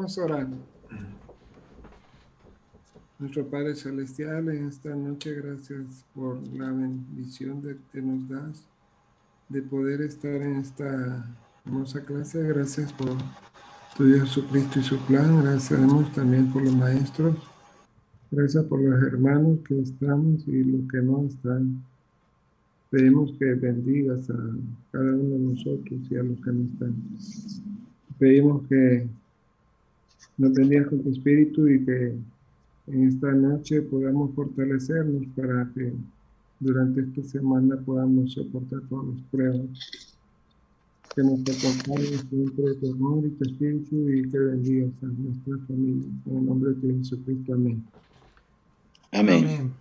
Vamos a orar. Nuestro Padre Celestial, en esta noche, gracias por la bendición que nos das de poder estar en esta hermosa clase. Gracias por tu Dios Jesucristo y su plan. Gracias también por los maestros. Gracias por los hermanos que estamos y los que no están. Pedimos que bendigas a cada uno de nosotros y a los que no están. Pedimos que nos bendigas con tu espíritu y que en esta noche podamos fortalecernos para que durante esta semana podamos soportar todas las pruebas. Que nos acompañe siempre tu amor y tu espíritu y que bendigas a nuestra familia. En el nombre de Jesucristo, amén. Amén. Amén.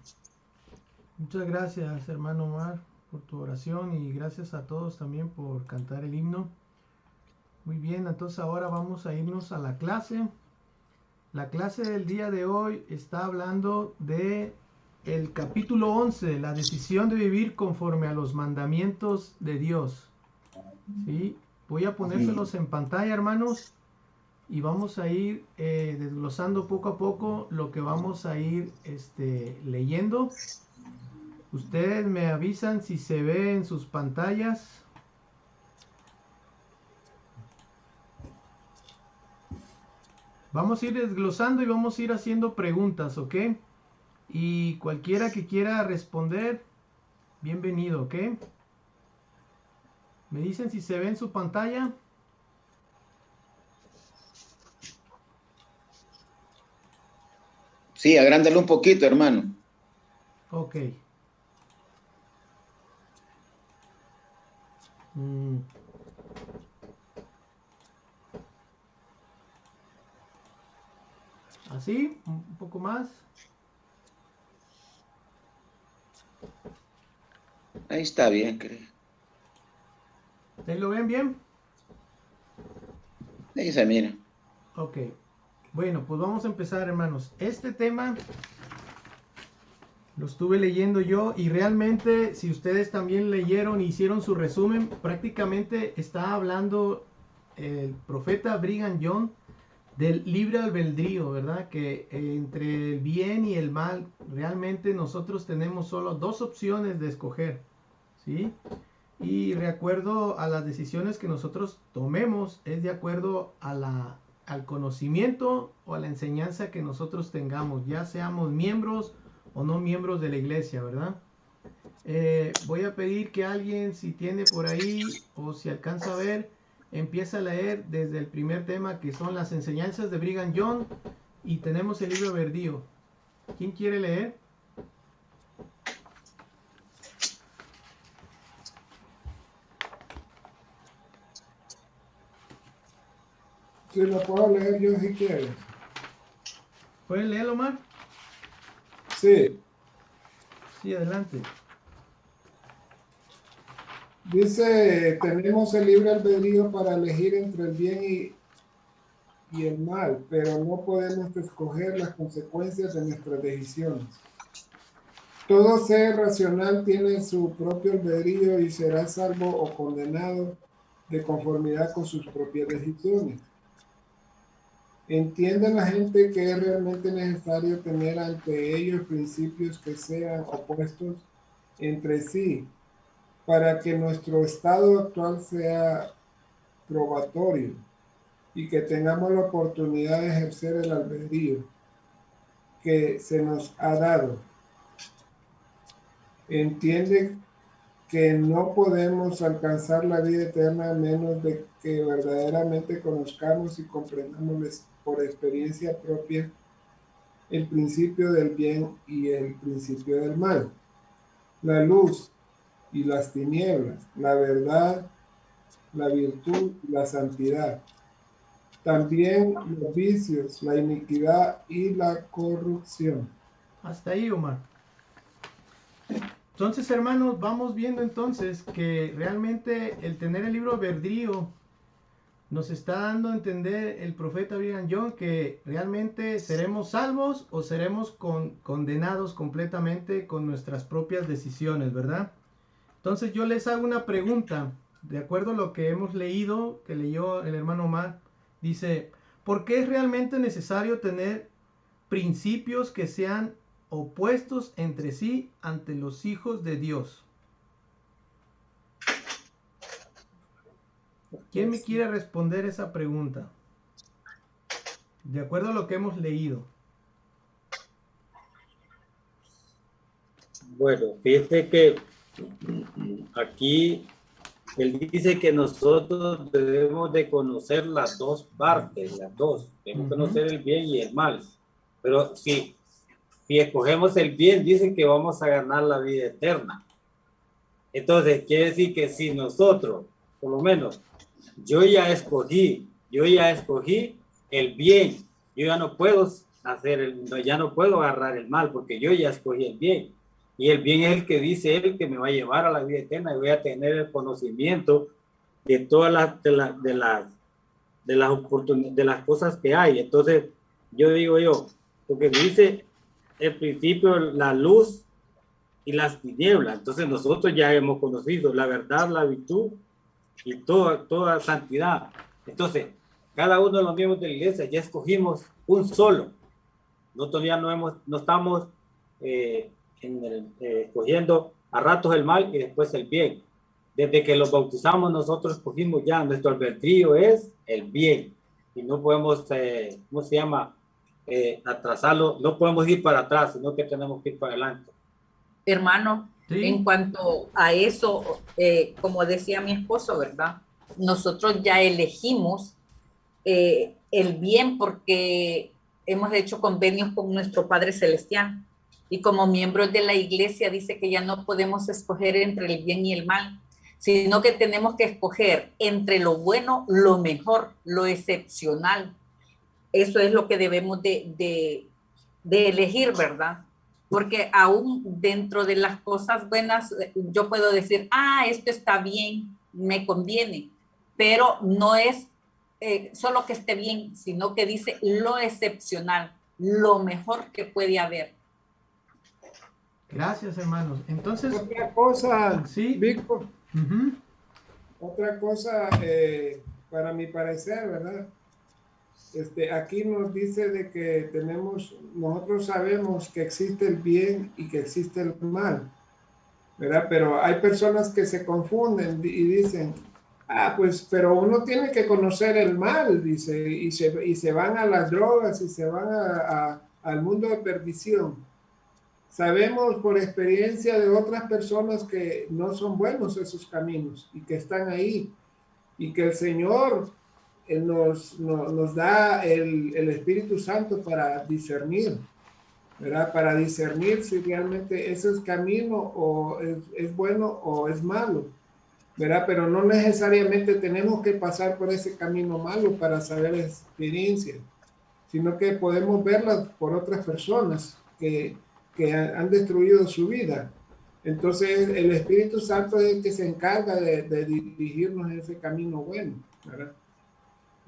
Muchas gracias, hermano Omar, por tu oración y gracias a todos también por cantar el himno. Muy bien, entonces ahora vamos a irnos a la clase. La clase del día de hoy está hablando de el capítulo 11, la decisión de vivir conforme a los mandamientos de Dios. ¿Sí? Voy a ponérselos en pantalla, hermanos, y vamos a ir desglosando poco a poco lo que vamos a ir leyendo. Ustedes me avisan si se ve en sus pantallas. Vamos a ir desglosando y vamos a ir haciendo preguntas, ¿ok? Y cualquiera que quiera responder, bienvenido, ¿ok? Me dicen si se ve en su pantalla. Sí, agrándalo un poquito, hermano. Ok. Así, un poco más. Ahí está bien, creo. ¿Ahí lo ven bien? Ahí se mira. Ok. Bueno, pues vamos a empezar, hermanos. Este tema lo estuve leyendo yo y realmente, si ustedes también leyeron e hicieron su resumen, prácticamente está hablando el profeta Brigham Young del libre albedrío, ¿verdad? Que entre el bien y el mal, realmente nosotros tenemos solo dos opciones de escoger, ¿sí? Y de acuerdo a las decisiones que nosotros tomemos, es de acuerdo a al conocimiento o a la enseñanza que nosotros tengamos, ya seamos miembros o no miembros de la iglesia, ¿verdad? Voy a pedir que alguien, si tiene por ahí o si alcanza a ver, empieza a leer desde el primer tema, que son las enseñanzas de Brigham Young, y tenemos el libro verdío. ¿Quién quiere leer? Si lo puedo leer yo si quieres. ¿Pueden leerlo, Omar? Sí. Sí, adelante. Dice, tenemos el libre albedrío para elegir entre el bien y el mal, pero no podemos escoger las consecuencias de nuestras decisiones. Todo ser racional tiene su propio albedrío y será salvo o condenado de conformidad con sus propias decisiones. ¿Entiende la gente que es realmente necesario tener ante ellos principios que sean opuestos entre sí para que nuestro estado actual sea probatorio y que tengamos la oportunidad de ejercer el albedrío que se nos ha dado? ¿Entiende que no podemos alcanzar la vida eterna a menos de que verdaderamente conozcamos y comprendamos por experiencia propia el principio del bien y el principio del mal, la luz y las tinieblas, la verdad, la virtud y la santidad, también los vicios, la iniquidad y la corrupción? Hasta ahí, Omar. Entonces, hermanos, vamos viendo entonces que realmente el tener el libro verdrío nos está dando a entender el profeta Brigham Young que realmente seremos salvos o seremos condenados completamente con nuestras propias decisiones, ¿verdad? Entonces yo les hago una pregunta, de acuerdo a lo que hemos leído, que leyó el hermano Omar, dice, ¿Por qué es realmente necesario tener principios que sean opuestos entre sí ante los hijos de Dios? ¿Quién me quiere responder esa pregunta? De acuerdo a lo que hemos leído. Bueno, fíjate que aquí él dice que nosotros debemos de conocer las dos partes, las dos. Debemos conocer el bien y el mal. Pero si escogemos el bien, dice que vamos a ganar la vida eterna. Entonces, quiere decir que si nosotros, por lo menos, yo ya escogí el bien, yo ya no puedo ya no puedo agarrar el mal, porque yo ya escogí el bien. Y el bien es el que dice él que me va a llevar a la vida eterna y voy a tener el conocimiento de todas las oportunidades, de las cosas que hay. Entonces, yo digo porque dice el principio, la luz y las tinieblas. Entonces, nosotros ya hemos conocido la verdad, la virtud y toda santidad. Entonces, cada uno de los miembros de la iglesia ya escogimos un solo. Nosotros ya no estamos escogiendo a ratos el mal y después el bien. Desde que los bautizamos, nosotros escogimos ya, nuestro albedrío es el bien. Y no podemos, ¿cómo se llama? Atrasarlo, no podemos ir para atrás, sino que tenemos que ir para adelante. Hermano, ¿Sí? en cuanto a eso, como decía mi esposo, ¿verdad? Nosotros ya elegimos el bien porque hemos hecho convenios con nuestro Padre Celestial. Y como miembros de la iglesia dice que ya no podemos escoger entre el bien y el mal, sino que tenemos que escoger entre lo bueno, lo mejor, lo excepcional. Eso es lo que debemos de elegir, ¿verdad? Porque aún dentro de las cosas buenas, yo puedo decir, esto está bien, me conviene, pero no es solo que esté bien, sino que dice lo excepcional, lo mejor que puede haber. Gracias, hermanos. Entonces, Otra cosa, sí. Víctor, Uh-huh. otra cosa, para mi parecer, ¿verdad? Aquí nos dice de que nosotros sabemos que existe el bien y que existe el mal, ¿verdad? Pero hay personas que se confunden y dicen, pues, pero uno tiene que conocer el mal, dice, y se van a las drogas y se van al mundo de perdición. Sabemos por experiencia de otras personas que no son buenos esos caminos y que están ahí y que el Señor nos da el Espíritu Santo para discernir, ¿verdad? Para discernir si realmente ese es camino o es bueno o es malo, ¿verdad? Pero no necesariamente tenemos que pasar por ese camino malo para saber la experiencia, sino que podemos verlas por otras personas que han destruido su vida. Entonces el Espíritu Santo es el que se encarga de dirigirnos en ese camino bueno, ¿verdad?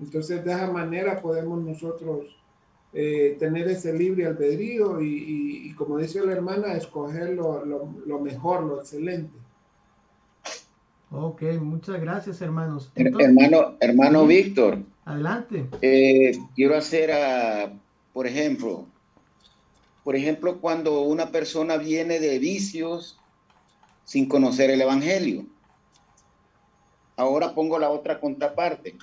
Entonces de esa manera podemos nosotros tener ese libre albedrío y como dice la hermana, escoger lo mejor, lo excelente. Ok, muchas gracias, hermanos. Entonces, Hermano ¿sí? Víctor. Adelante. Quiero hacer, por ejemplo, cuando una persona viene de vicios sin conocer el Evangelio. Ahora pongo la otra contraparte.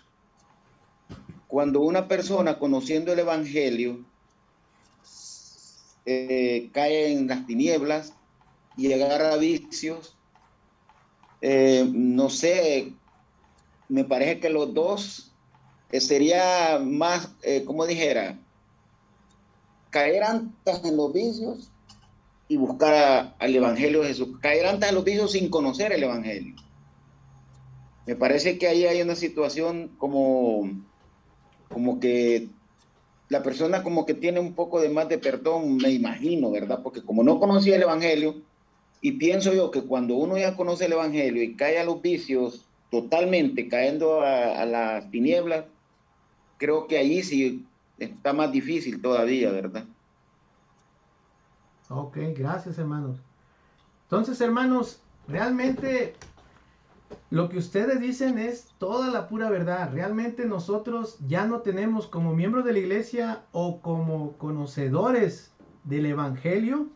Cuando una persona conociendo el Evangelio cae en las tinieblas y agarra vicios, no sé, me parece que los dos sería más, como dijera, caer antes en los vicios y buscar al Evangelio de Jesús, caer antes en los vicios sin conocer el Evangelio. Me parece que ahí hay una situación como que la persona como que tiene un poco de más de perdón, me imagino, ¿verdad? Porque como no conocía el Evangelio, y pienso yo que cuando uno ya conoce el Evangelio y cae a los vicios totalmente, cayendo a las tinieblas, creo que ahí sí está más difícil todavía, ¿verdad? Ok, gracias, hermanos. Entonces, hermanos, realmente Lo que ustedes dicen es toda la pura verdad. Realmente nosotros ya no tenemos como miembros de la iglesia o como conocedores del evangelio,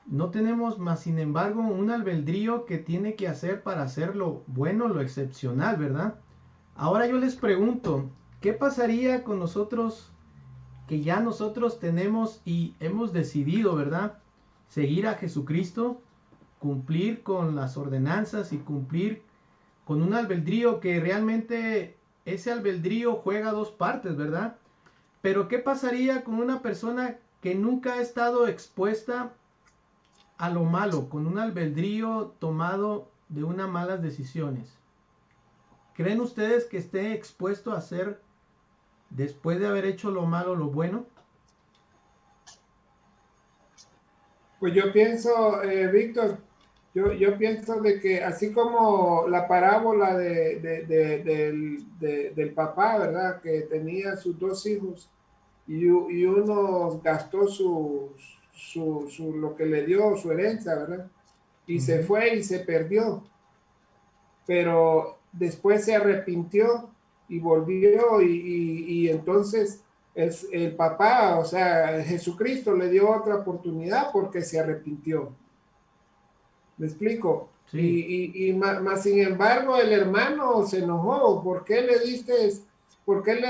no tenemos más sin embargo un albedrío que tiene que hacer para hacer lo bueno, lo excepcional, ¿verdad? Ahora yo les pregunto, ¿qué pasaría con nosotros que ya nosotros tenemos y hemos decidido, ¿verdad? Seguir a Jesucristo, cumplir con las ordenanzas y cumplir con un albedrío que realmente ese albedrío juega dos partes, ¿verdad? Pero ¿qué pasaría con una persona que nunca ha estado expuesta a lo malo, con un albedrío tomado de unas malas decisiones? ¿Creen ustedes que esté expuesto a hacer, después de haber hecho lo malo, lo bueno? Pues yo pienso, Víctor, yo pienso de que así como la parábola del papá, ¿verdad? Que tenía sus dos hijos y uno gastó lo que le dio, su herencia, ¿verdad? Y se fue y se perdió, pero después se arrepintió y volvió y entonces el papá, o sea, Jesucristo le dio otra oportunidad porque se arrepintió. ¿Me explico? Sí. Y más sin embargo el hermano se enojó. ¿Por qué le diste, por qué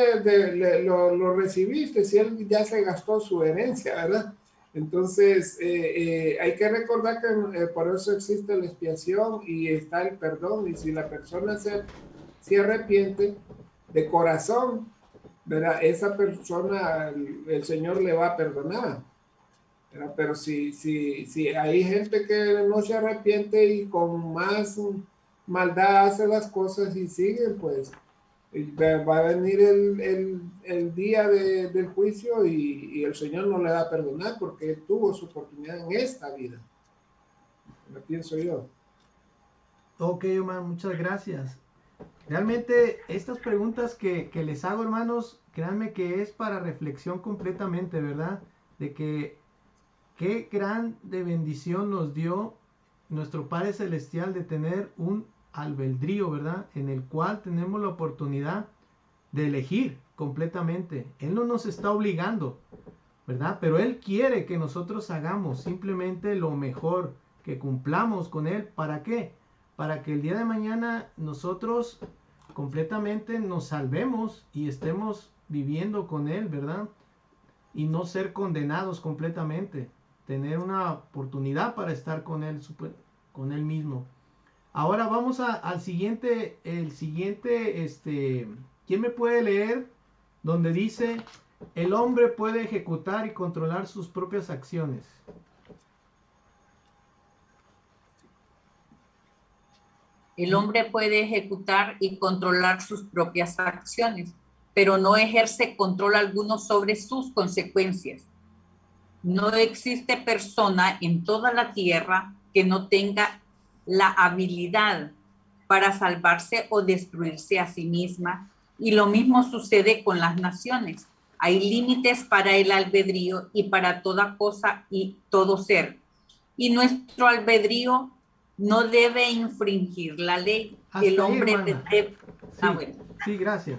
lo recibiste si él ya se gastó su herencia, verdad? Entonces hay que recordar que por eso existe la expiación y está el perdón. Y si la persona se arrepiente de corazón, ¿verdad? Esa persona, el Señor le va a perdonar. Pero si hay gente que no se arrepiente y con más maldad hace las cosas y sigue, pues va a venir el día del juicio y el Señor no le va a perdonar porque él tuvo su oportunidad en esta vida. Lo pienso yo. Ok, hermano, muchas gracias. Realmente estas preguntas que les hago, hermanos, créanme que es para reflexión completamente, ¿verdad? De que qué gran de bendición nos dio nuestro Padre Celestial de tener un albedrío, ¿verdad? En el cual tenemos la oportunidad de elegir completamente. Él no nos está obligando, ¿verdad? Pero Él quiere que nosotros hagamos simplemente lo mejor, que cumplamos con Él. ¿Para qué? Para que el día de mañana nosotros completamente nos salvemos y estemos viviendo con Él, ¿verdad? Y no ser condenados completamente. Tener una oportunidad para estar con Él mismo. Ahora vamos al siguiente, ¿quién me puede leer? Donde dice, el hombre puede ejecutar y controlar sus propias acciones. El hombre puede ejecutar y controlar sus propias acciones, pero no ejerce control alguno sobre sus consecuencias. No existe persona en toda la tierra que no tenga la habilidad para salvarse o destruirse a sí misma, y lo mismo sucede con las naciones. Hay límites para el albedrío y para toda cosa y todo ser. Y nuestro albedrío no debe infringir la ley. Hasta El ahí, hombre hermana. debe... Sí, bueno. sí, gracias.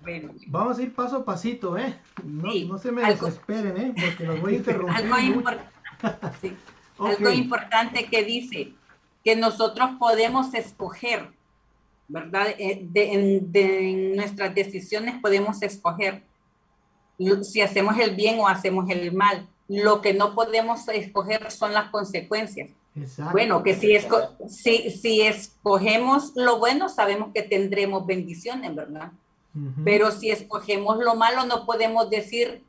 Bueno. Vamos a ir paso a pasito, ¿eh? No, Sí, no se me desesperen, ¿eh? Porque los voy a interrumpir mucho. Sí. Okay. Algo importante que dice que nosotros podemos escoger, ¿verdad? En nuestras decisiones podemos escoger si hacemos el bien o hacemos el mal. Lo que no podemos escoger son las consecuencias. Exacto. Bueno, que si escogemos lo bueno, sabemos que tendremos bendiciones, ¿verdad? Pero si escogemos lo malo, no podemos decir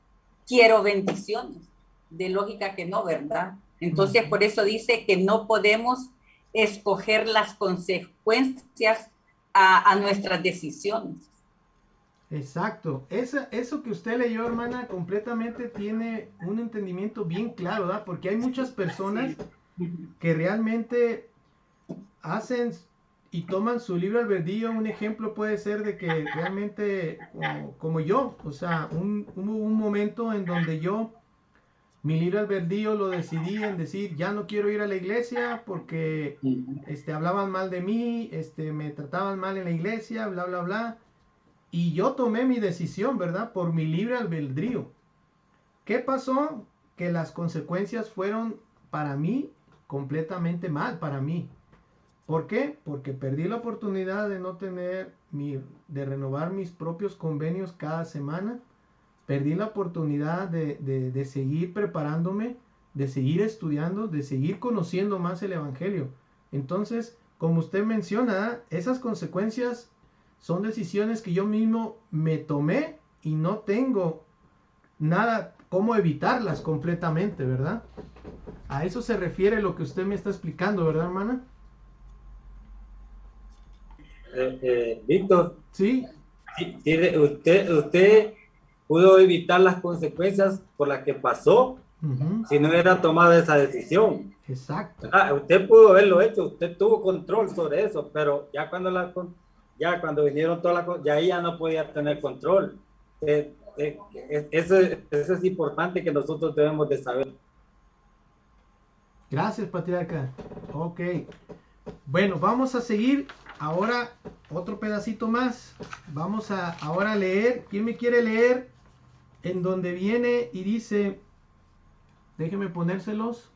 quiero bendiciones. De lógica que no, ¿verdad? Entonces, por eso dice que no podemos escoger las consecuencias a nuestras decisiones. Exacto. Eso que usted leyó, hermana, completamente tiene un entendimiento bien claro, ¿verdad? Porque hay muchas personas que realmente hacen y toman su libre albedrío. Un ejemplo puede ser de que realmente, como yo, o sea, hubo un momento en donde yo Mi libre albedrío lo decidí en decir, ya no quiero ir a la iglesia porque hablaban mal de mí, me trataban mal en la iglesia, bla, bla, bla. Y yo tomé mi decisión, ¿verdad? Por mi libre albedrío. ¿Qué pasó? Que las consecuencias fueron para mí completamente mal, para mí. ¿Por qué? Porque perdí la oportunidad de no tener de renovar mis propios convenios cada semana. Perdí la oportunidad de seguir preparándome, de seguir estudiando, de seguir conociendo más el Evangelio. Entonces, como usted menciona, esas consecuencias son decisiones que yo mismo me tomé y no tengo nada cómo evitarlas completamente, ¿verdad? A eso se refiere lo que usted me está explicando, ¿verdad, hermana? Víctor, Sí. Usted pudo evitar las consecuencias por las que pasó si no hubiera tomado esa decisión. Exacto. Usted pudo haberlo hecho, usted tuvo control sobre eso, pero ya cuando vinieron todas las cosas, ya no podía tener control. Eso es importante que nosotros debemos de saber. Gracias, patriarca. Ok. Bueno, vamos a seguir. Ahora otro pedacito más. Vamos a ahora leer. ¿Quién me quiere leer? En donde viene y dice, déjeme ponérselos.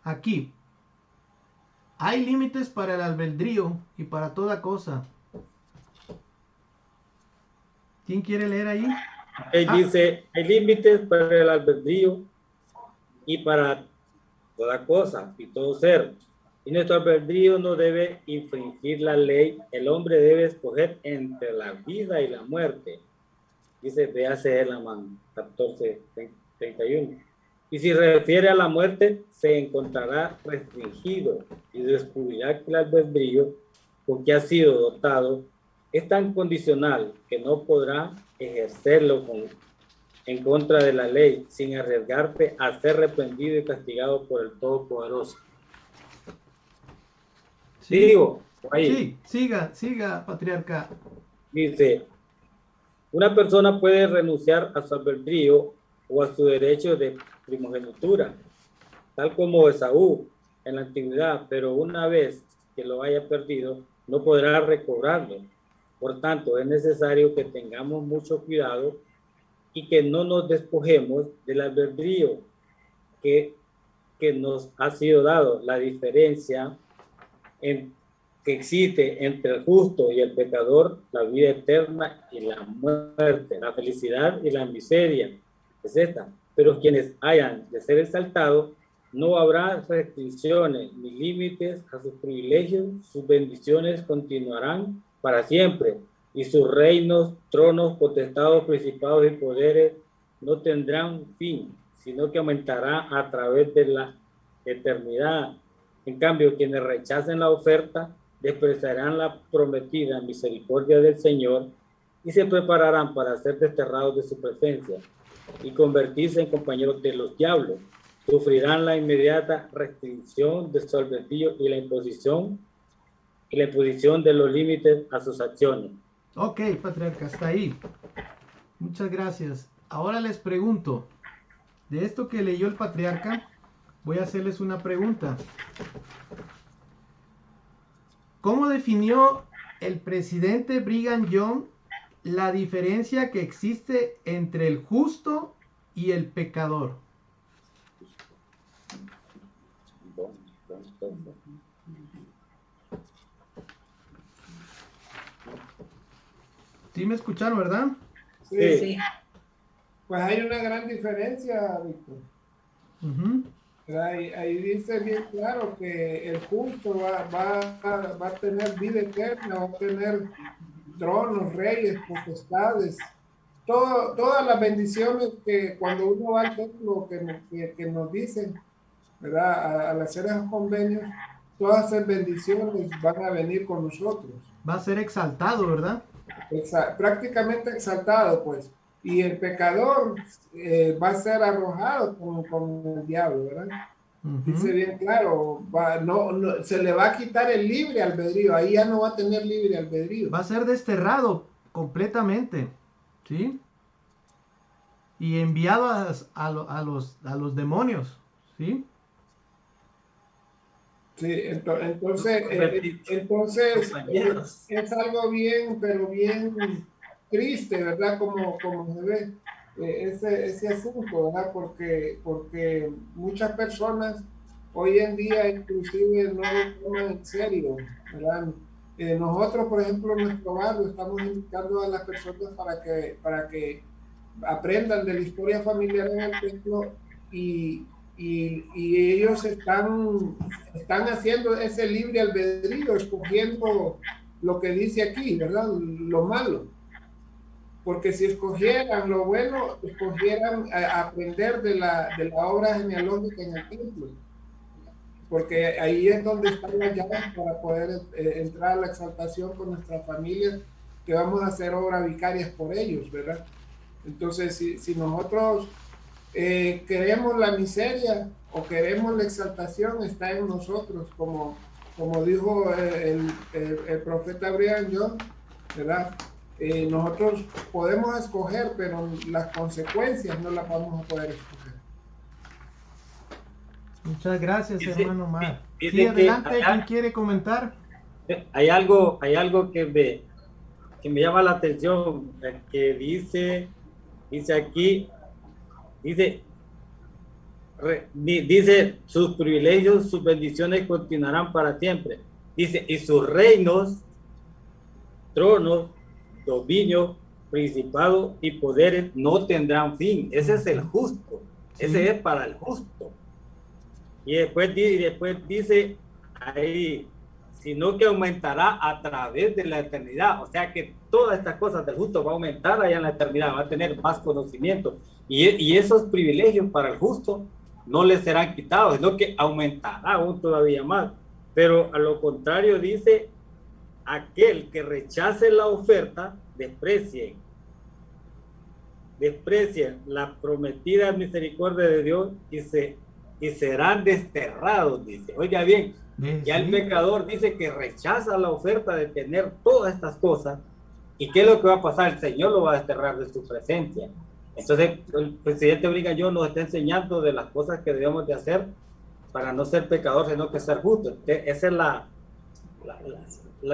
Aquí. Hay límites para el albedrío y para toda cosa. ¿Quién quiere leer ahí? Él dice, hay límites para el albedrío y para toda cosa y todo ser. Y nuestro albedrío no debe infringir la ley. El hombre debe escoger entre la vida y la muerte. Dice, véase la mano 14:31. Y si refiere a la muerte, se encontrará restringido y descubrirá que el albedrío con que ha sido dotado es tan condicional que no podrá ejercerlo en contra de la ley sin arriesgarse a ser reprendido y castigado por el Todopoderoso. Sí, Digo, ahí. Sí, siga, patriarca. Dice, una persona puede renunciar a su albedrío o a su derecho de primogenitura, tal como Esaú en la antigüedad, pero una vez que lo haya perdido, no podrá recobrarlo. Por tanto, es necesario que tengamos mucho cuidado y que no nos despojemos del albedrío que nos ha sido dado. La diferencia que existe entre el justo y el pecador, la vida eterna y la muerte, la felicidad y la miseria, es esta. Pero quienes hayan de ser exaltados, no habrá restricciones ni límites a sus privilegios, sus bendiciones continuarán para siempre, y sus reinos, tronos, potestados, principados y poderes no tendrán fin, sino que aumentará a través de la eternidad. En cambio, quienes rechacen la oferta, despreciarán la prometida misericordia del Señor y se prepararán para ser desterrados de su presencia y convertirse en compañeros de los diablos. Sufrirán la inmediata restricción de su albedrío y la imposición de los límites a sus acciones. Ok, patriarca, hasta ahí. Muchas gracias. Ahora les pregunto, de esto que leyó el patriarca, voy a hacerles una pregunta. ¿Cómo definió el presidente Brigham Young la diferencia que existe entre el justo y el pecador? ¿Sí me escucharon, verdad? Sí. Pues hay una gran diferencia, Víctor. Ahí dice bien claro que el justo va a tener vida eterna, va a tener tronos, reyes, potestades, todas las bendiciones que cuando uno va al templo que nos dicen, ¿verdad? Al hacer esos convenios, todas esas bendiciones van a venir con nosotros. Va a ser exaltado, ¿verdad? Prácticamente exaltado, pues. Y el pecador va a ser arrojado con el diablo, ¿verdad? Dice bien claro, se le va a quitar el libre albedrío, ahí ya no va a tener libre albedrío. Va a ser desterrado completamente, ¿sí? y enviado a los demonios, ¿sí? Sí, entonces es algo bien, pero bien triste, ¿verdad? Como se ve ese asunto, ¿verdad? Porque muchas personas hoy en día inclusive no lo toman en serio, ¿verdad? Nosotros, por ejemplo, en nuestro barrio estamos invitando a las personas para que aprendan de la historia familiar en el templo y ellos están haciendo ese libre albedrío, escogiendo lo que dice aquí, ¿verdad? Lo malo. Porque si escogieran lo bueno, escogieran aprender de la obra genealógica en el templo. Porque ahí es donde están las llaves para poder entrar a la exaltación con nuestras familias, que vamos a hacer obras vicarias por ellos, ¿verdad? Entonces, si nosotros queremos la miseria o queremos la exaltación, está en nosotros, como dijo el profeta Brigham Young, ¿verdad? Nosotros podemos escoger, pero las consecuencias no las vamos a poder escoger. Muchas gracias, hermano Omar. Dice Sí, adelante, ¿quién quiere comentar? Hay algo que me llama la atención, que dice aquí, dice, sus privilegios, sus bendiciones continuarán para siempre. Dice, y sus reinos, tronos, dominio, principado y poderes no tendrán fin. Ese es el justo. Sí. Ese es para el justo. Y después dice ahí, sino que aumentará a través de la eternidad. O sea que todas estas cosas del justo va a aumentar allá en la eternidad, va a tener más conocimiento. Y esos privilegios para el justo no les serán quitados, sino que aumentará aún todavía más. Pero a lo contrario dice, aquel que rechace la oferta, desprecien la prometida misericordia de Dios y serán desterrados, dice. Oiga bien, ya el pecador dice que rechaza la oferta de tener todas estas cosas. ¿Y qué es lo que va a pasar? El Señor lo va a desterrar de su presencia. Entonces, el presidente Brigham Young nos está enseñando de las cosas que debemos de hacer para no ser pecador, sino que ser justo. Esa es la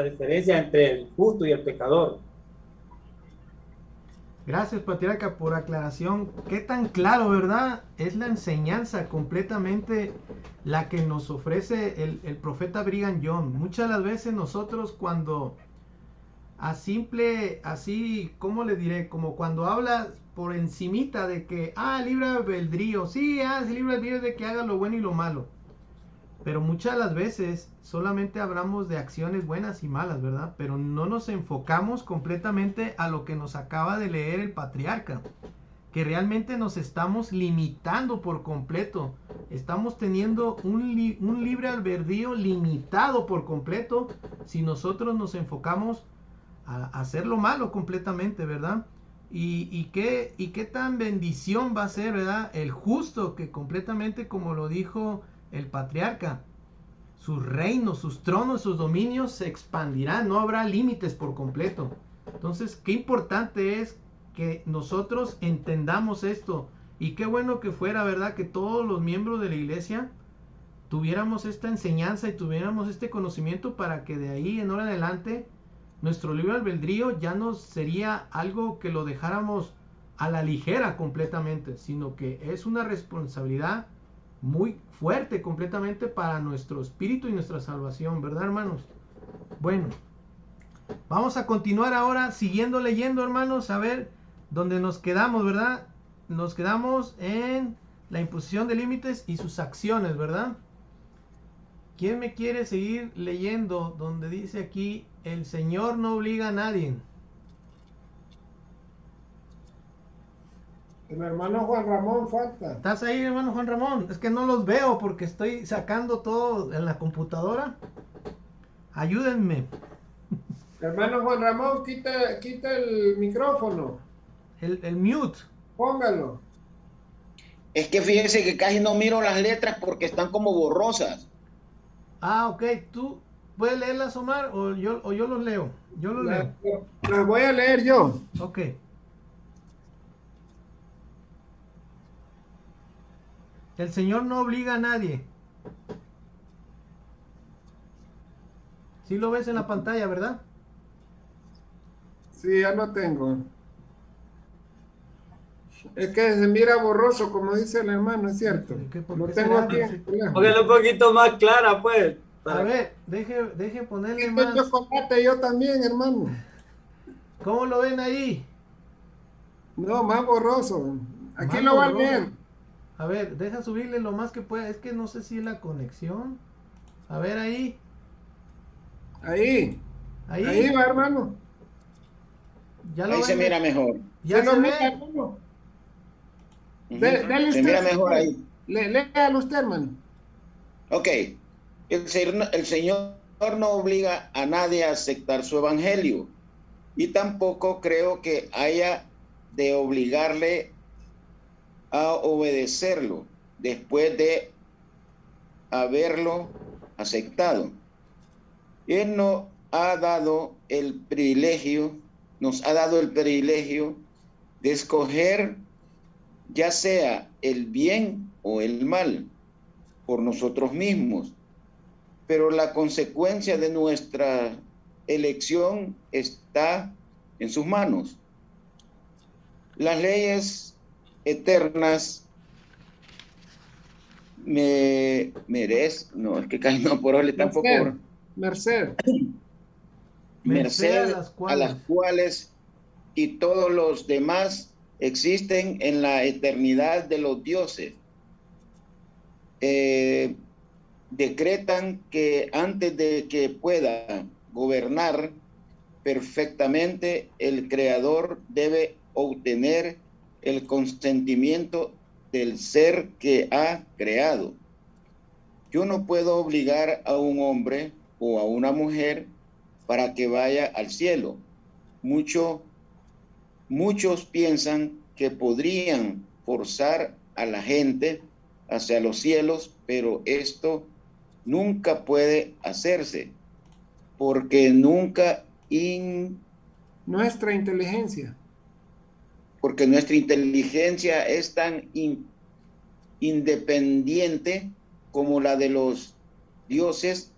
diferencia entre el justo y el pecador. Gracias, Patriarca, por aclaración. Qué tan claro, ¿verdad? Es la enseñanza completamente la que nos ofrece el profeta Brigham Young. Muchas de las veces nosotros cuando ¿cómo le diré? Como cuando habla por encimita de que, libre albedrío. Sí, libre albedrío de que haga lo bueno y lo malo. Pero muchas de las veces solamente hablamos de acciones buenas y malas, ¿verdad? Pero no nos enfocamos completamente a lo que nos acaba de leer el patriarca. Que realmente nos estamos limitando por completo. Estamos teniendo un libre albedrío limitado por completo si nosotros nos enfocamos a hacer lo malo completamente, ¿verdad? Y qué tan bendición va a ser, ¿verdad? El justo que completamente, como lo dijo el patriarca, sus reinos, sus tronos, sus dominios se expandirán, no habrá límites por completo. Entonces, qué importante es que nosotros entendamos esto, y qué bueno que fuera, ¿verdad?, que todos los miembros de la iglesia tuviéramos esta enseñanza y tuviéramos este conocimiento para que de ahí en ahora adelante nuestro libre albedrío ya no sería algo que lo dejáramos a la ligera completamente, sino que es una responsabilidad muy fuerte completamente para nuestro espíritu y nuestra salvación, ¿verdad, hermanos? Bueno, vamos a continuar ahora siguiendo leyendo, hermanos, a ver dónde nos quedamos, ¿verdad? Nos quedamos en la imposición de límites y sus acciones, ¿verdad? ¿Quién me quiere seguir leyendo donde dice aquí, el Señor no obliga a nadie? El hermano Juan Ramón falta. ¿Estás ahí, hermano Juan Ramón? Es que no los veo porque estoy sacando todo en la computadora. Ayúdenme. Hermano Juan Ramón, quita el micrófono. El mute. Póngalo. Es que fíjense que casi no miro las letras porque están como borrosas. Ok. ¿Tú puedes leerlas, Omar? ¿O yo los leo? Yo los leo. Las voy a leer yo. Ok. El Señor no obliga a nadie. Sí lo ves en la pantalla, ¿verdad? Sí, ya lo tengo. Es que se mira borroso, como dice el hermano, es cierto. ¿Por Lo qué tengo será? aquí en el teléfono. Póngale un poquito más clara, pues. A ver, deje ponerle Este más. chocolate yo también, hermano. ¿Cómo lo ven ahí? No, más borroso. Aquí Más lo va a borroso. leer. A ver, deja subirle lo más que pueda. Es que no sé si es la conexión. A ver ahí. Ahí. Ahí. Ahí va, hermano. Ya lo Ahí se ven. mira mejor. Ya Se lo se mira, ve. hermano. Ujú. Dale Se usted. mira mejor ahí. Léalo usted, hermano. Ok. El Señor no obliga a nadie a aceptar su evangelio y tampoco creo que haya de obligarle a obedecerlo después de haberlo aceptado. Él nos ha dado el privilegio de escoger ya sea el bien o el mal por nosotros mismos, pero la consecuencia de nuestra elección está en sus manos. Las leyes eternas no, es que casi no por hoy tampoco, Merced. Merced. Merced a merced las a las cuales. cuales y todos los demás existen en la eternidad de los dioses. Decretan que antes de que pueda gobernar perfectamente, el creador debe obtener el consentimiento del ser que ha creado. Yo no puedo obligar a un hombre o a una mujer para que vaya al cielo. Muchos piensan que podrían forzar a la gente hacia los cielos, pero esto nunca puede hacerse, porque Nuestra inteligencia. porque nuestra inteligencia es tan independiente como la de los dioses.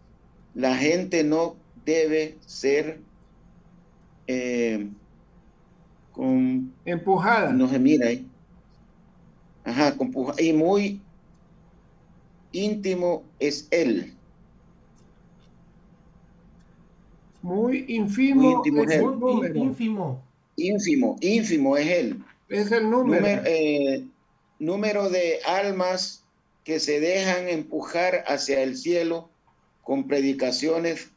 La gente no debe ser Empujada. no se mira ahí. Ajá, y muy íntimo es él. Muy Muy ínfimo íntimo es es el él. Muy número. ínfimo. Ínfimo es él. Es el número. Número de almas que se dejan empujar hacia el cielo con predicaciones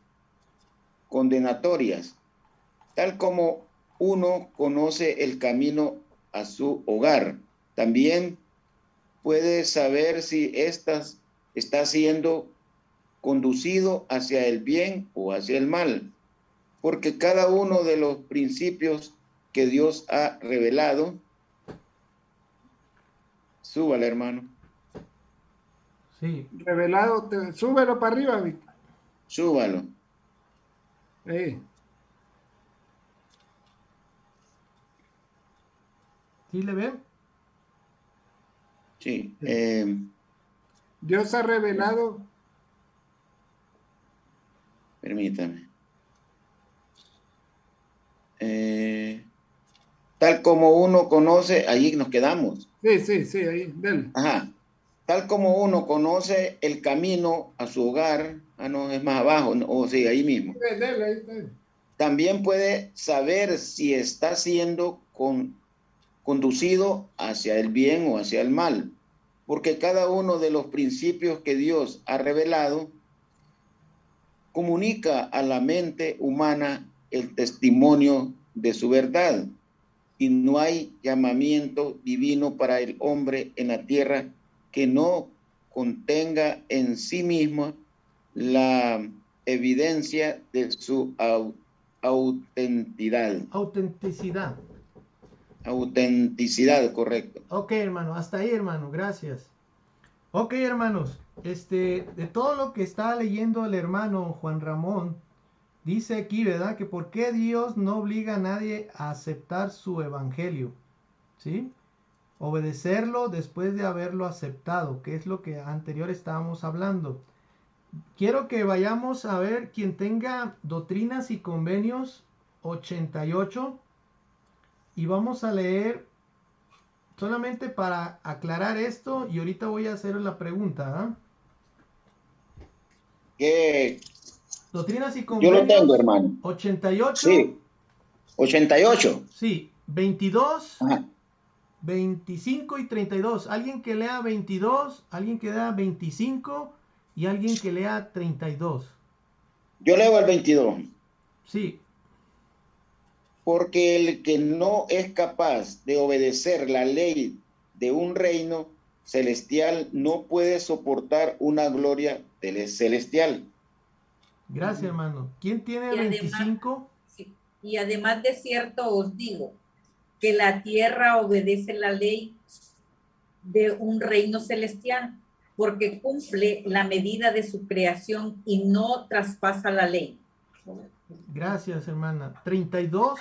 condenatorias, tal como uno conoce el camino a su hogar. También puede saber si está siendo conducido hacia el bien o hacia el mal, porque cada uno de los principios que Dios ha revelado, súbale, hermano. Sí. Revelado. Súbelo para arriba, Víctor. Súbalo. Ahí. ¿Sí le ven? Sí. Dios ha revelado. Permítame. Tal como uno conoce, ahí nos quedamos. Sí, ahí, dale. Ajá. Tal como uno conoce el camino a su hogar, no, es más abajo, no, o sí, ahí mismo. Dale, ahí está. También puede saber si está siendo conducido hacia el bien o hacia el mal, porque cada uno de los principios que Dios ha revelado comunica a la mente humana el testimonio de su verdad, y no hay llamamiento divino para el hombre en la tierra que no contenga en sí mismo la evidencia de su autenticidad. Autenticidad, correcto. Ok, hermano, hasta ahí, hermano, gracias. Ok, hermanos, de todo lo que está leyendo el hermano Juan Ramón, dice aquí, ¿verdad? Que por qué Dios no obliga a nadie a aceptar su evangelio, ¿sí? Obedecerlo después de haberlo aceptado, que es lo que anterior estábamos hablando. Quiero que vayamos a ver quien tenga Doctrinas y Convenios 88 y vamos a leer solamente para aclarar esto y ahorita voy a hacer la pregunta. Doctrinas y Convenios. Yo lo tengo, hermano. 88. Sí. 88. Sí, 22. Ajá. 25 y 32. Alguien que lea 22, alguien que lea 25 y alguien que lea 32. Yo leo el 22. Sí. Porque el que no es capaz de obedecer la ley de un reino celestial no puede soportar una gloria celestial. Gracias, hermano. ¿Quién tiene 25? Sí. Y además de cierto os digo, que la tierra obedece la ley de un reino celestial, porque cumple la medida de su creación y no traspasa la ley. Gracias, hermana. 32.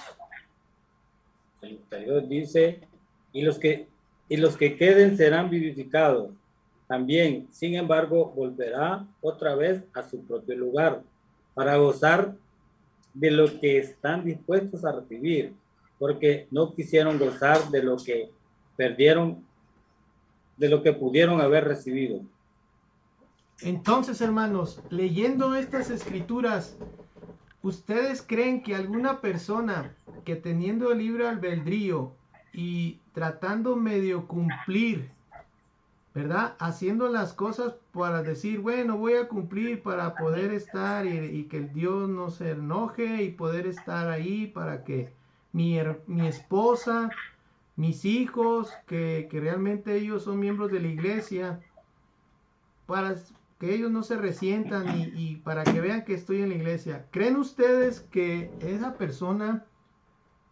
32 dice, y los que queden serán vivificados. También, sin embargo, volverá otra vez a su propio lugar para gozar de lo que están dispuestos a recibir, porque no quisieron gozar de lo que perdieron, de lo que pudieron haber recibido. Entonces, hermanos, leyendo estas escrituras, ¿ustedes creen que alguna persona que teniendo el libre albedrío y tratando medio cumplir, ¿verdad? Haciendo las cosas para decir, bueno, voy a cumplir para poder estar y que el Dios no se enoje y poder estar ahí para que mi esposa, mis hijos, que realmente ellos son miembros de la iglesia, para que ellos no se resientan y para que vean que estoy en la iglesia. ¿Creen ustedes que esa persona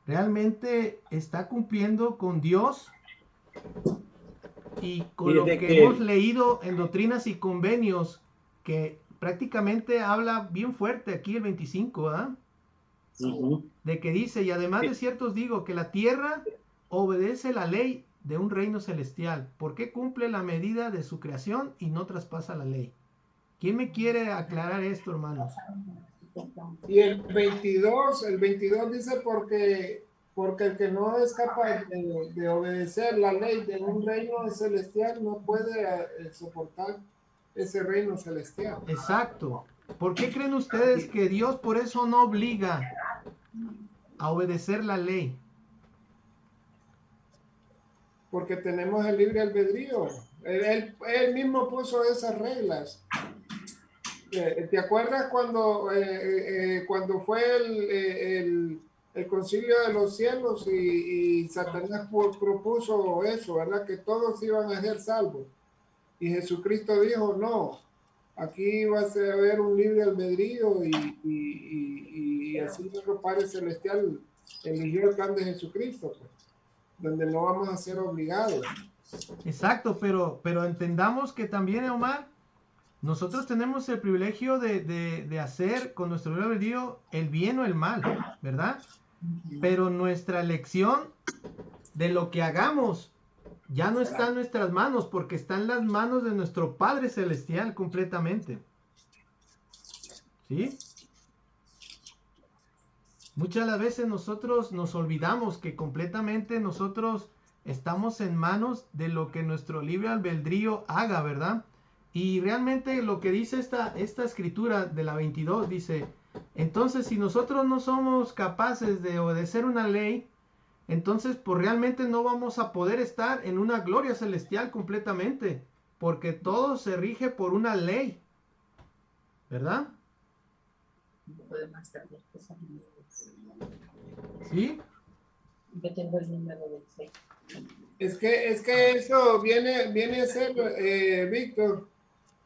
realmente está cumpliendo con Dios y con lo que hemos leído en Doctrinas y Convenios, que prácticamente habla bien fuerte aquí el 25, de que dice, y además de ciertos digo, que la tierra obedece la ley de un reino celestial, porque cumple la medida de su creación y no traspasa la ley? ¿Quién me quiere aclarar esto, hermanos? Y el 22 dice porque el que no es capaz de obedecer la ley de un reino celestial no puede soportar ese reino celestial. Exacto. ¿Por qué creen ustedes que Dios por eso no obliga a obedecer la ley? Porque tenemos el libre albedrío. Él mismo puso esas reglas. ¿Te acuerdas cuando fue el concilio de los cielos y Satanás propuso eso, ¿verdad? Que todos iban a ser salvos. Y Jesucristo dijo, no, aquí va a haber un libre albedrío y así nuestro Padre Celestial eligió el plan de Jesucristo, pues, donde no vamos a ser obligados. Exacto, pero entendamos que también, Omar, nosotros tenemos el privilegio de hacer con nuestro libre albedrío el bien o el mal, ¿verdad? Pero nuestra elección de lo que hagamos ya no está en nuestras manos, porque está en las manos de nuestro Padre Celestial completamente. ¿Sí? Muchas de las veces nosotros nos olvidamos que completamente nosotros estamos en manos de lo que nuestro libre albedrío haga, ¿verdad? Y realmente lo que dice esta escritura de la 22 dice, entonces si nosotros no somos capaces de obedecer una ley, entonces pues realmente no vamos a poder estar en una gloria celestial completamente, porque todo se rige por una ley, ¿verdad? ¿Sí? Yo tengo el número del 6. Es que eso viene a ser, Víctor,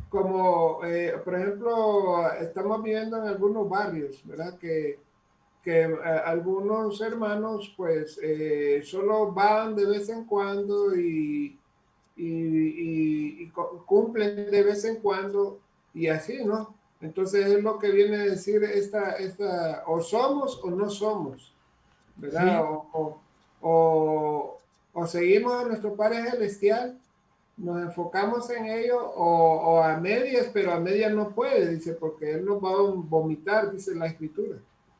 como, por ejemplo, estamos viviendo en algunos barrios, ¿verdad? Que algunos hermanos, pues, solo van de vez en cuando y cumplen de vez en cuando y así, ¿no? Entonces es lo que viene a decir o somos o no somos, ¿verdad? Sí. O o seguimos a nuestro Padre Celestial, nos enfocamos en ello, o a medias, pero a medias no puede, dice, porque Él nos va a vomitar, dice la Escritura.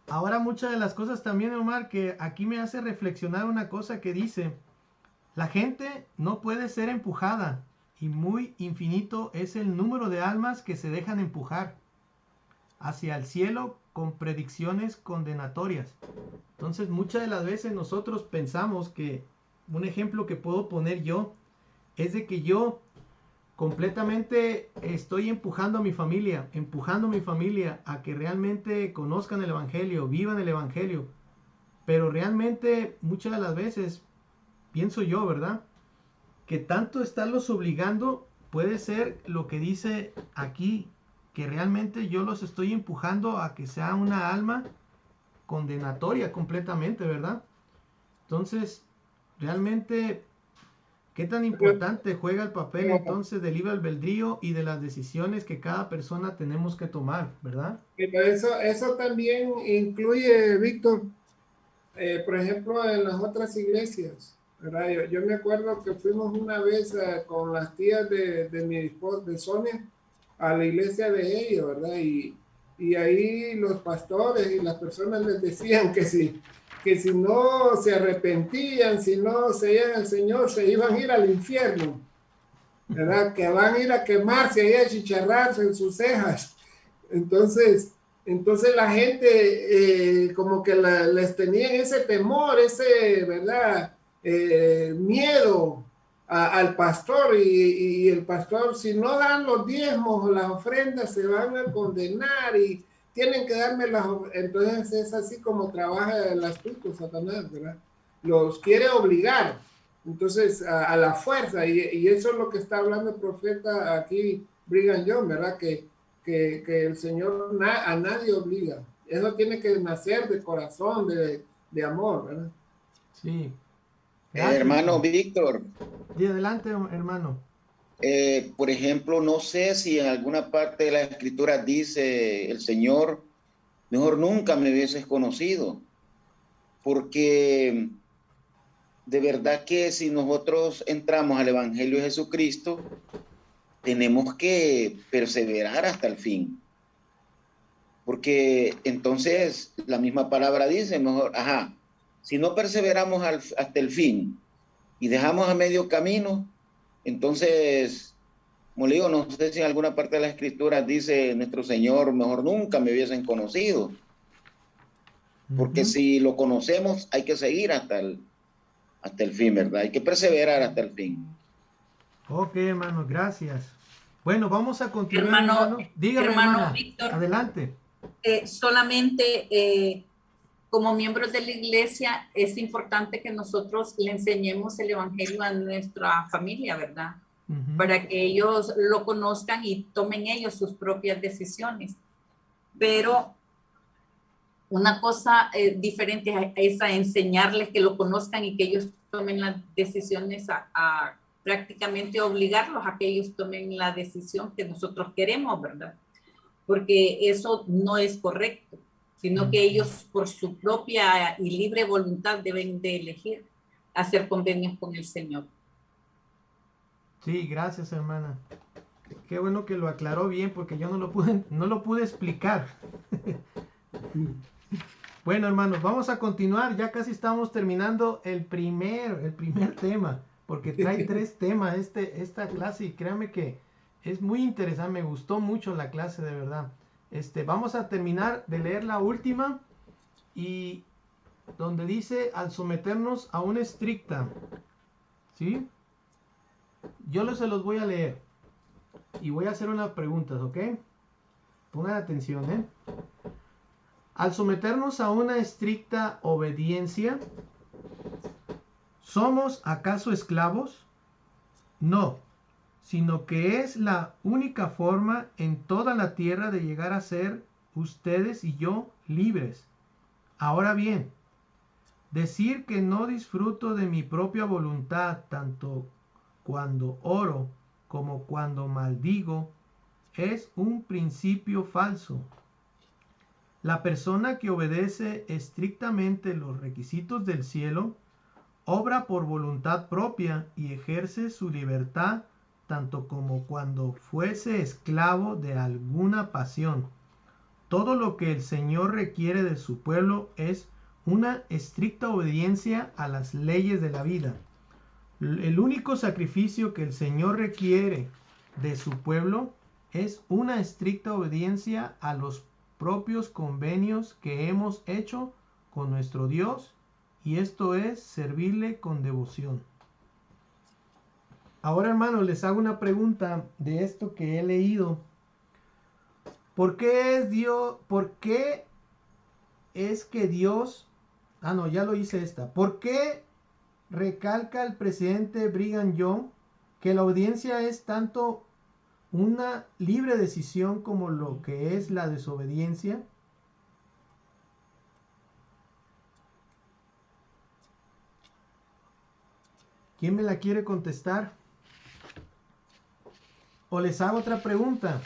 Ahora muchas de las cosas también, Omar, que aquí me hace reflexionar una cosa que dice, la gente no puede ser empujada y muy infinito es el número de almas que se dejan empujar hacia el cielo con predicciones condenatorias. Entonces muchas de las veces nosotros pensamos que, un ejemplo que puedo poner yo, es de que yo completamente estoy empujando a mi familia a que realmente conozcan el Evangelio, vivan el Evangelio. Pero realmente muchas de las veces, pienso yo, ¿verdad? Que tanto estarlos obligando puede ser lo que dice aquí, que realmente yo los estoy empujando a que sea una alma condenatoria completamente, ¿verdad? Entonces, realmente, ¿qué tan importante juega el papel entonces del libre albedrío y de las decisiones que cada persona tenemos que tomar, ¿verdad? Pero eso también incluye, Víctor, por ejemplo, en las otras iglesias, ¿verdad? Yo me acuerdo que fuimos una vez con las tías de mi esposa, de Sonia, a la iglesia de ellos, ¿verdad? Y ahí los pastores y las personas les decían que si no se arrepentían, si no seguían al Señor, se iban a ir al infierno, ¿verdad? Que van a ir a quemarse ahí, a chicharrarse en sus cejas. Entonces la gente como que les tenían ese temor, ese, ¿verdad? Miedo al pastor y el pastor, si no dan los diezmos o las ofrendas, se van a condenar y tienen que darme las. Entonces es así como trabaja el astuto Satanás, ¿verdad? Los quiere obligar, entonces a la fuerza, y eso es lo que está hablando el profeta aquí, Brigham Young, ¿verdad? Que el Señor a nadie obliga. Eso tiene que nacer de corazón, de amor, ¿verdad? Sí. Gracias. Hermano Víctor. Y adelante, hermano. Por ejemplo, no sé si en alguna parte de la escritura dice el Señor, mejor nunca me hubieses conocido, porque de verdad que si nosotros entramos al Evangelio de Jesucristo, tenemos que perseverar hasta el fin. Porque entonces la misma palabra dice, mejor, si no perseveramos hasta el fin y dejamos a medio camino, entonces, como le digo, no sé si en alguna parte de la escritura dice nuestro Señor, mejor nunca me hubiesen conocido. Porque si lo conocemos, hay que seguir hasta el fin, ¿verdad? Hay que perseverar hasta el fin. Ok, hermano, gracias. Bueno, vamos a continuar, hermano. Dígame, hermano Víctor, adelante. Solamente como miembros de la iglesia es importante que nosotros le enseñemos el evangelio a nuestra familia, ¿verdad? Para que ellos lo conozcan y tomen ellos sus propias decisiones. Pero una cosa diferente es a enseñarles que lo conozcan y que ellos tomen las decisiones, a prácticamente obligarlos a que ellos tomen la decisión que nosotros queremos, ¿verdad? Porque eso no es correcto, sino que ellos por su propia y libre voluntad deben de elegir hacer convenios con el Señor. Sí, gracias, hermana. Qué bueno que lo aclaró bien, porque yo no lo pude explicar. Bueno, hermanos, vamos a continuar. Ya casi estamos terminando el primer tema, porque trae 3 temas esta clase, y créanme que es muy interesante. Me gustó mucho la clase, de verdad. Vamos a terminar de leer la última, y donde dice al someternos a una estricta, ¿sí? Yo se los voy a leer y voy a hacer unas preguntas, ¿ok? Pongan atención, ¿eh? Al someternos a una estricta obediencia, ¿somos acaso esclavos? No, sino que es la única forma en toda la tierra de llegar a ser ustedes y yo libres. Ahora bien, decir que no disfruto de mi propia voluntad tanto cuando oro como cuando maldigo es un principio falso. La persona que obedece estrictamente los requisitos del cielo obra por voluntad propia y ejerce su libertad tanto como cuando fuese esclavo de alguna pasión. Todo lo que el Señor requiere de su pueblo es una estricta obediencia a las leyes de la vida. El único sacrificio que el Señor requiere de su pueblo es una estricta obediencia a los propios convenios que hemos hecho con nuestro Dios, y esto es servirle con devoción. Ahora, hermanos, les hago una pregunta de esto que he leído. ¿Por qué es Dios? ¿Por qué es que Dios... Ah, no, ya lo hice esta. ¿Por qué recalca el presidente Brigham Young que la obediencia es tanto una libre decisión como lo que es la desobediencia? ¿Quién me la quiere contestar? O les hago otra pregunta.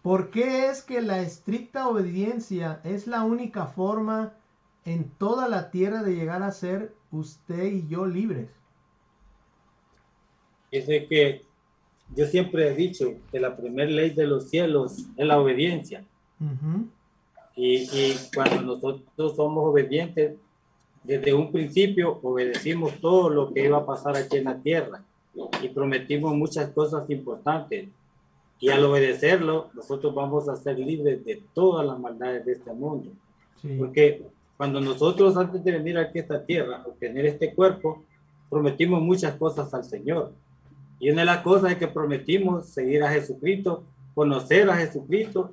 ¿Por qué es que la estricta obediencia es la única forma en toda la tierra de llegar a ser usted y yo libres? Dice que yo siempre he dicho que la primera ley de los cielos es la obediencia. Uh-huh. Y cuando nosotros somos obedientes, desde un principio obedecimos todo lo que iba a pasar aquí en la tierra y prometimos muchas cosas importantes. Y al obedecerlo, nosotros vamos a ser libres de todas las maldades de este mundo. Sí. Porque cuando nosotros, antes de venir aquí a esta tierra, obtener este cuerpo, prometimos muchas cosas al Señor. Y una de las cosas es que prometimos seguir a Jesucristo, conocer a Jesucristo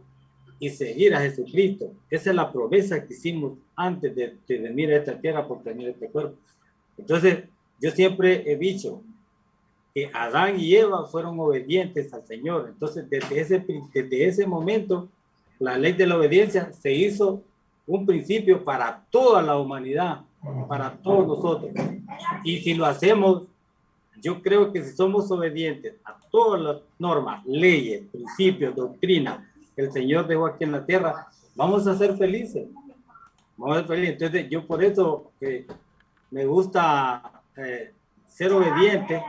y seguir a Jesucristo. Esa es la promesa que hicimos antes de venir a esta tierra por tener este cuerpo. Entonces, yo siempre he dicho que Adán y Eva fueron obedientes al Señor. Entonces, desde ese momento, la ley de la obediencia se hizo un principio para toda la humanidad, para todos nosotros. Y si lo hacemos, yo creo que si somos obedientes a todas las normas, leyes, principios, doctrinas que el Señor dejó aquí en la tierra, vamos a ser felices. Vamos a ser felices. Entonces, yo por eso me gusta ser obediente,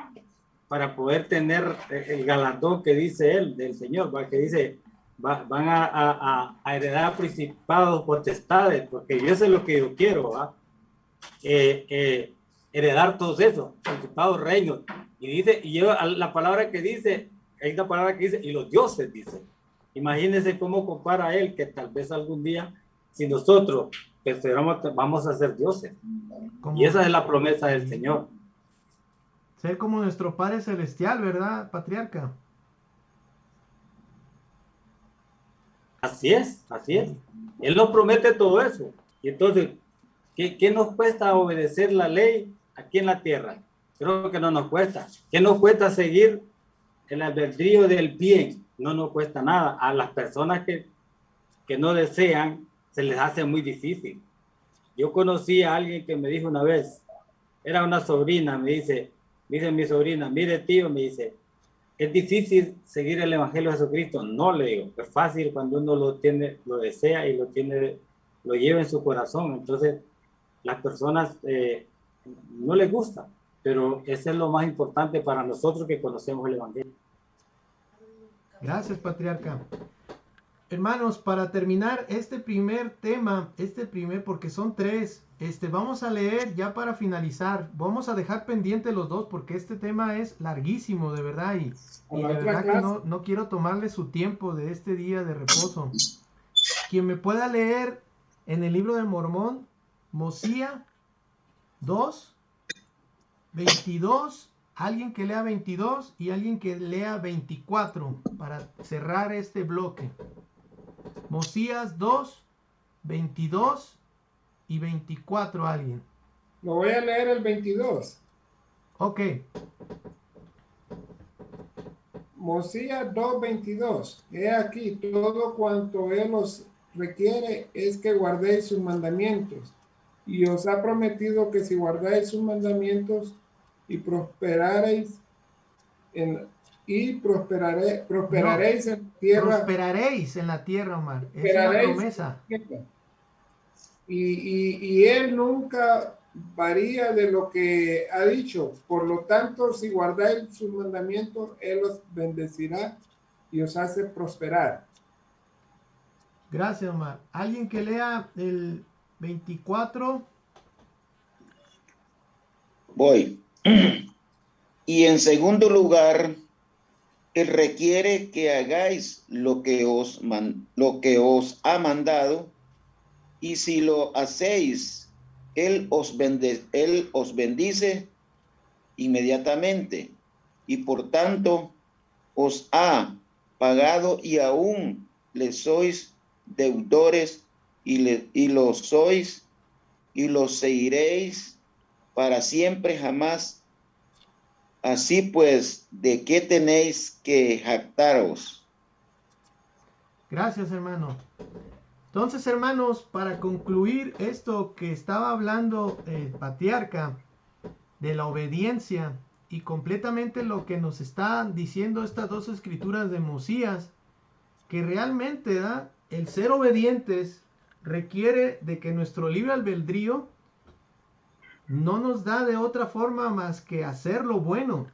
para poder tener el galardón que dice él, del Señor, que dice, van a heredar principados, potestades, porque yo sé lo que yo quiero, heredar todos esos principados, reinos. Y dice, y yo, la palabra que dice, hay una palabra que dice, y los dioses, dice. Imagínense cómo compara él, que tal vez algún día, si nosotros perseveramos, vamos a ser dioses. Y esa es la promesa del Señor. Ser como nuestro Padre Celestial, ¿verdad, patriarca? Así es, así es. Él nos promete todo eso. Y entonces, ¿qué nos cuesta obedecer la ley aquí en la tierra? Creo que no nos cuesta. ¿Qué nos cuesta seguir el albedrío del bien? No nos cuesta nada. A las personas que no desean, se les hace muy difícil. Yo conocí a alguien que me dijo una vez, era una sobrina, me dice mi sobrina, mire tío, me dice, ¿es difícil seguir el Evangelio de Jesucristo? No, le digo, es fácil cuando uno lo desea y lo lleva en su corazón. Entonces, las personas no les gusta, pero eso es lo más importante para nosotros que conocemos el Evangelio. Gracias, patriarca. Hermanos, para terminar este primer tema, porque son tres, vamos a leer ya para finalizar. Vamos a dejar pendientes los dos porque este tema es larguísimo, de verdad, y de verdad que no quiero tomarle su tiempo de este día de reposo. Quien me pueda leer en el libro de Mormón, Mosías 2, 22, alguien que lea 22 y alguien que lea 24 para cerrar este bloque. Mosías 2, 22 y 24, alguien. Lo voy a leer el 22. Ok. Mosías 2, 22. He aquí, todo cuanto él os requiere es que guardéis sus mandamientos. Y os ha prometido que si guardáis sus mandamientos y prosperaréis prosperaréis en la tierra. Prosperaréis en la tierra, Omar. Es una promesa. Y él nunca varía de lo que ha dicho. Por lo tanto, si guardáis sus mandamientos, Él os bendecirá y os hace prosperar. Gracias, Omar. ¿Alguien que lea el 24? Voy. Y en segundo lugar, Él requiere que hagáis lo que os ha mandado, y si lo hacéis, Él os bendice inmediatamente, y por tanto os ha pagado, y aún le sois deudores, y lo sois, y lo seguiréis para siempre jamás. Así pues, ¿de qué tenéis que jactaros? Gracias, hermano. Entonces, hermanos, para concluir esto que estaba hablando el patriarca de la obediencia y completamente lo que nos están diciendo estas dos escrituras de Mosías, que realmente el ser obedientes requiere de que nuestro libre albedrío no nos da de otra forma más que hacer lo bueno,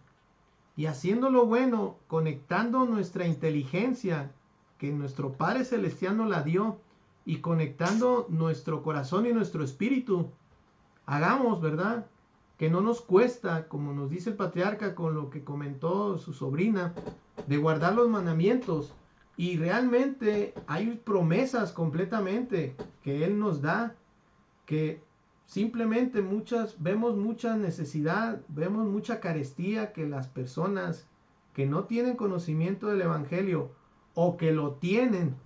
y haciendo lo bueno, conectando nuestra inteligencia que nuestro Padre Celestial nos la dio, y conectando nuestro corazón y nuestro espíritu. Hagamos, ¿verdad? Que no nos cuesta, como nos dice el patriarca con lo que comentó su sobrina, de guardar los mandamientos. Y realmente hay promesas completamente que Él nos da, que simplemente vemos mucha necesidad, vemos mucha carestía, que las personas que no tienen conocimiento del Evangelio o que lo tienen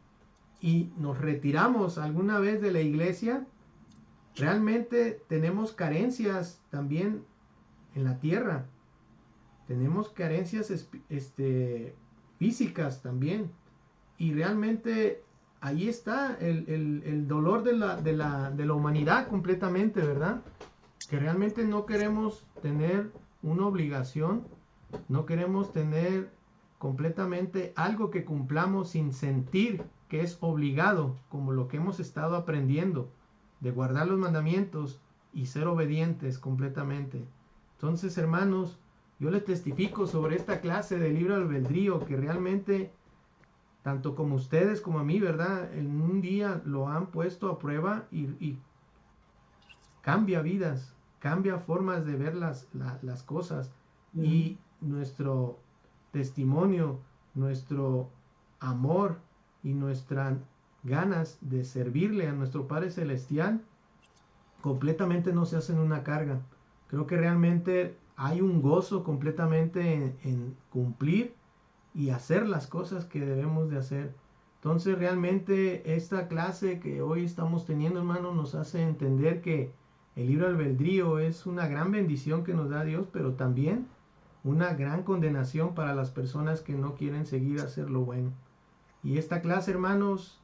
y nos retiramos alguna vez de la iglesia, realmente tenemos carencias también en la tierra. Tenemos carencias físicas también. Y realmente ahí está el dolor de la humanidad completamente, ¿verdad? Que realmente no queremos tener una obligación, no queremos tener completamente algo que cumplamos sin sentir que es obligado, como lo que hemos estado aprendiendo, de guardar los mandamientos y ser obedientes completamente. Entonces, hermanos, yo les testifico sobre esta clase de libre albedrío que realmente, tanto como ustedes como a mí, ¿verdad? En un día lo han puesto a prueba y cambia vidas, cambia formas de ver las cosas. Y nuestro testimonio, nuestro amor y nuestras ganas de servirle a nuestro Padre Celestial completamente no se hacen una carga. Creo que realmente hay un gozo completamente en cumplir y hacer las cosas que debemos de hacer. Entonces realmente esta clase que hoy estamos teniendo, hermano, nos hace entender que el libre albedrío es una gran bendición que nos da Dios, pero también una gran condenación para las personas que no quieren seguir a hacer lo bueno. Y esta clase, hermanos,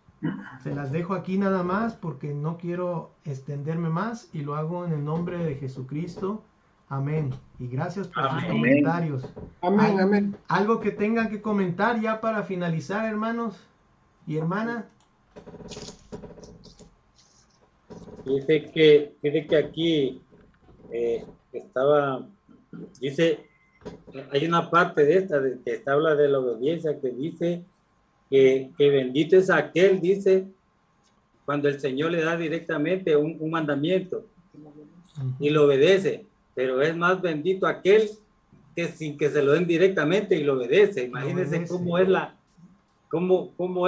se las dejo aquí nada más porque no quiero extenderme más, y lo hago en el nombre de Jesucristo. Amén. Y gracias por sus comentarios. Amén, amén. ¿Algo que tengan que comentar ya para finalizar, hermanos y hermana? Dice que aquí dice, hay una parte de esta que habla de la obediencia, que dice que bendito es aquel, dice, cuando el Señor le da directamente un mandamiento y lo obedece, pero es más bendito aquel que sin que se lo den directamente y lo obedece. Imagínense cómo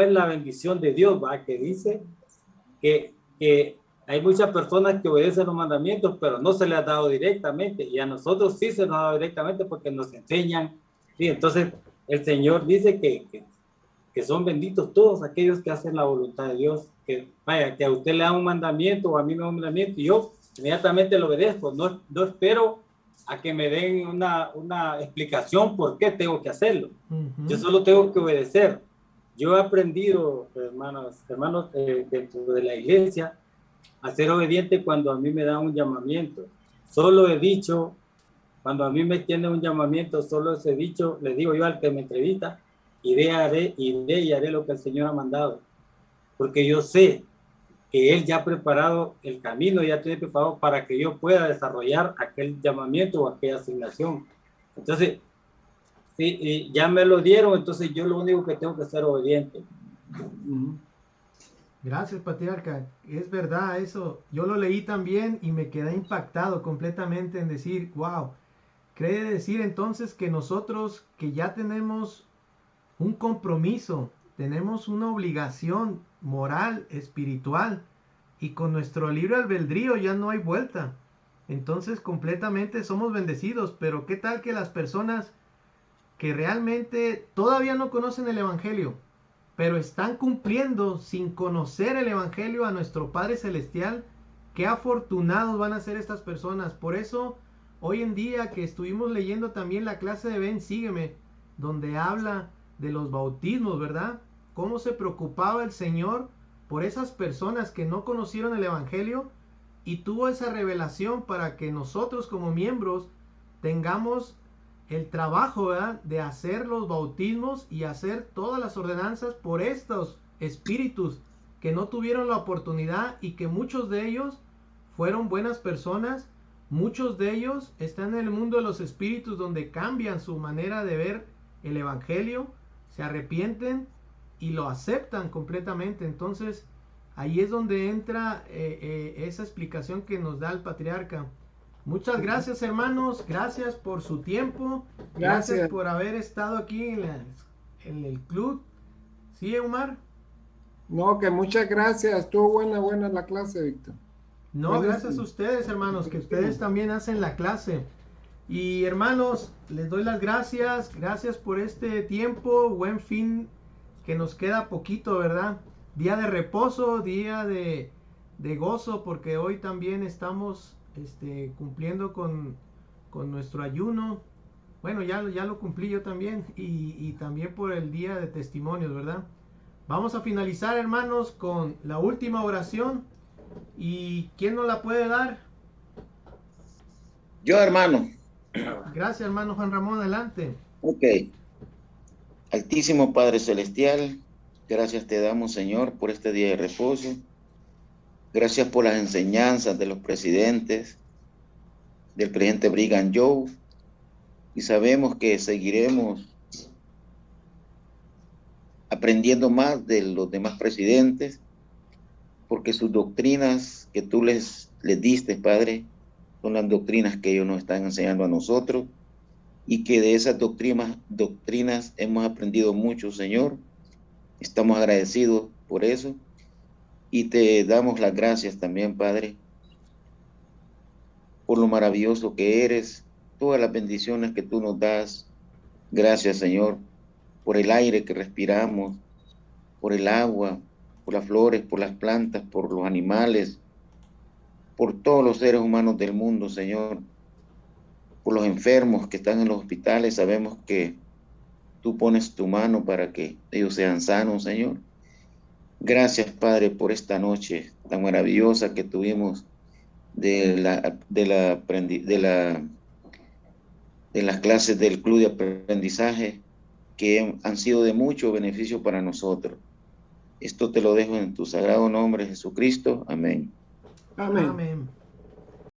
es la bendición de Dios, ¿va? Que dice que hay muchas personas que obedecen los mandamientos, pero no se les ha dado directamente, y a nosotros sí se nos ha dado directamente porque nos enseñan. Sí, entonces el Señor dice que son benditos todos aquellos que hacen la voluntad de Dios, que vaya, que a usted le da un mandamiento o a mí me da un mandamiento y yo inmediatamente lo obedezco, no espero a que me den una explicación por qué tengo que hacerlo. Yo solo tengo que obedecer. Yo he aprendido, hermanos, dentro de la iglesia, a ser obediente cuando a mí me dan un llamamiento. Solo he dicho, cuando a mí me tienen un llamamiento, solo he dicho, le digo yo al que me entrevista, iré y haré lo que el Señor ha mandado. Porque yo sé que Él ya ha preparado el camino, ya tiene preparado para que yo pueda desarrollar aquel llamamiento o aquella asignación. Entonces, sí, ya me lo dieron, entonces yo lo único que tengo que ser obediente. Gracias, patriarca. Es verdad eso. Yo lo leí también y me quedé impactado completamente en decir, wow, quiere decir entonces que nosotros que ya tenemos un compromiso, tenemos una obligación moral, espiritual, y con nuestro libre albedrío ya no hay vuelta. Entonces completamente somos bendecidos, pero ¿qué tal que las personas que realmente todavía no conocen el Evangelio, pero están cumpliendo sin conocer el Evangelio a nuestro Padre Celestial? Qué afortunados van a ser estas personas. Por eso, hoy en día que estuvimos leyendo también la clase de Ven, Sígueme, donde habla de los bautismos, ¿verdad? Cómo se preocupaba el Señor por esas personas que no conocieron el Evangelio y tuvo esa revelación para que nosotros como miembros tengamos el trabajo, ¿verdad?, de hacer los bautismos y hacer todas las ordenanzas por estos espíritus que no tuvieron la oportunidad y que muchos de ellos fueron buenas personas. Muchos de ellos están en el mundo de los espíritus donde cambian su manera de ver el Evangelio, se arrepienten y lo aceptan completamente. Entonces ahí es donde entra esa explicación que nos da el patriarca. Muchas gracias, hermanos, gracias por su tiempo, gracias por haber estado aquí en el club. ¿Sí, Omar? No, que muchas gracias, estuvo buena la clase, Víctor. No, gracias a ustedes, hermanos, que ustedes también hacen la clase. Y hermanos, les doy las gracias, gracias por este tiempo, buen fin, que nos queda poquito, ¿verdad? Día de reposo, día de gozo, porque hoy también estamos cumpliendo con nuestro ayuno. Bueno, ya lo cumplí yo también, y también por el día de testimonios, ¿verdad? Vamos a finalizar, hermanos, con la última oración. ¿Y quién nos la puede dar? Yo, hermano. Gracias, hermano Juan Ramón, adelante. Ok. Altísimo Padre Celestial, gracias te damos, Señor, por este día de reposo. Gracias por las enseñanzas de los presidentes, del presidente Brigham Young, y sabemos que seguiremos aprendiendo más de los demás presidentes, porque sus doctrinas que tú les diste, Padre, son las doctrinas que ellos nos están enseñando a nosotros, y que de esas doctrinas hemos aprendido mucho, Señor. Estamos agradecidos por eso, y te damos las gracias también, Padre, por lo maravilloso que eres, todas las bendiciones que tú nos das. Gracias, Señor, por el aire que respiramos, por el agua, por las flores, por las plantas, por los animales, por todos los seres humanos del mundo, Señor, por los enfermos que están en los hospitales. Sabemos que tú pones tu mano para que ellos sean sanos, Señor. Gracias, Padre, por esta noche tan maravillosa que tuvimos de las clases del club de aprendizaje, que han sido de mucho beneficio para nosotros. Esto te lo dejo en tu sagrado nombre, Jesucristo. Amén. Amén. Amén.